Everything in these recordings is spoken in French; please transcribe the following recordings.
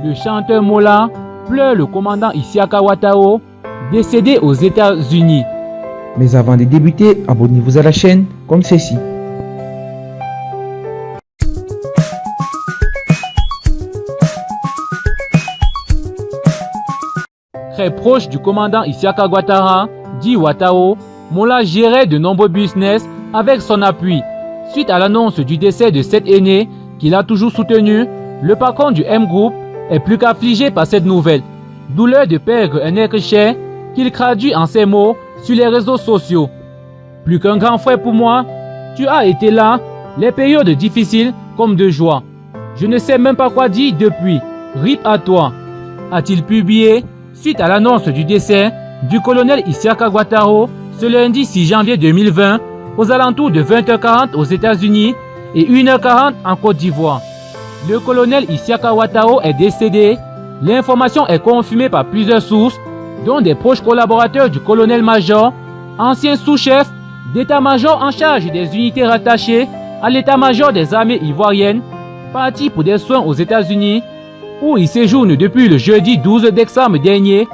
Le chanteur Mola pleure le commandant Isiaka Ouattara, décédé aux États-Unis. Mais avant de débuter, abonnez-vous à la chaîne comme ceci. Très proche du commandant Isiaka Ouattara, dit Ouattara, Mola gérait de nombreux business avec son appui. Suite à l'annonce du décès de cet aîné qu'il a toujours soutenu, le patron du M-Group est plus qu'affligé par cette nouvelle. Douleur de perdre un être cher qu'il traduit en ces mots sur les réseaux sociaux. Plus qu'un grand frère pour moi, tu as été là, les périodes difficiles comme de joie. Je ne sais même pas quoi dire depuis. RIP à toi. A-t-il publié suite à l'annonce du décès du colonel Isiaka Ouattara ce lundi 6 janvier 2020 aux alentours de 20h40 aux États-Unis et 1h40 en Côte d'Ivoire. Le colonel Isiaka Ouattara est décédé. L'information est confirmée par plusieurs sources, dont des proches collaborateurs du colonel-major, ancien sous-chef d'état-major en charge des unités rattachées à l'état-major des armées ivoiriennes, parti pour des soins aux États-Unis, où il séjourne depuis le jeudi 12 décembre dernier.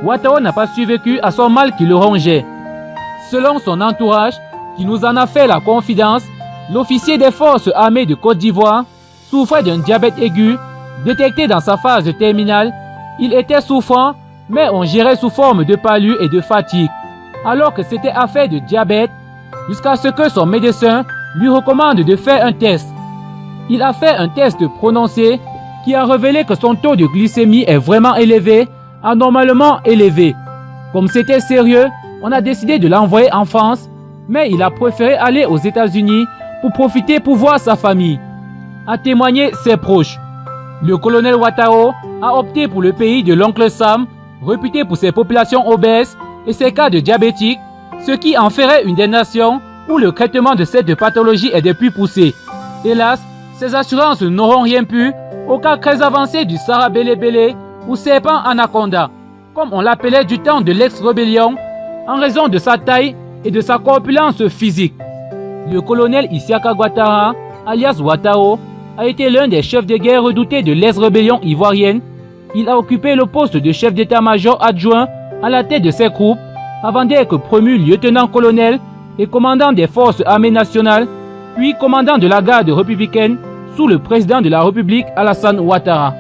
Ouattara n'a pas survécu à son mal qui le rongeait. Selon son entourage, qui nous en a fait la confidence, l'officier des forces armées de Côte d'Ivoire souffrait d'un diabète aigu, détecté dans sa phase terminale. Il était souffrant, mais on gérait sous forme de palud et de fatigue, alors que c'était affaire de diabète, jusqu'à ce que son médecin lui recommande de faire un test. Il a fait un test prononcé qui a révélé que son taux de glycémie est vraiment élevé, anormalement élevé. Comme c'était sérieux, on a décidé de l'envoyer en France, mais il a préféré aller aux États-Unis pour profiter pour voir sa famille, a témoigné ses proches. Le colonel Ouattara a opté pour le pays de l'oncle Sam, réputé pour ses populations obèses et ses cas de diabétiques, ce qui en ferait une des nations où le traitement de cette pathologie est des plus poussés. Hélas, ces assurances n'auront rien pu au cas très avancé du Sara Bélé ou serpent anaconda, comme on l'appelait du temps de l'ex-rébellion, en raison de sa taille et de sa corpulence physique. Le colonel Isiaka Ouattara, alias Ouattara, a été l'un des chefs de guerre redoutés de l'ex-rébellion ivoirienne. Il a occupé le poste de chef d'état-major adjoint à la tête de ses troupes, avant d'être promu lieutenant-colonel et commandant des forces armées nationales, puis commandant de la garde républicaine sous le président de la République Alassane Ouattara.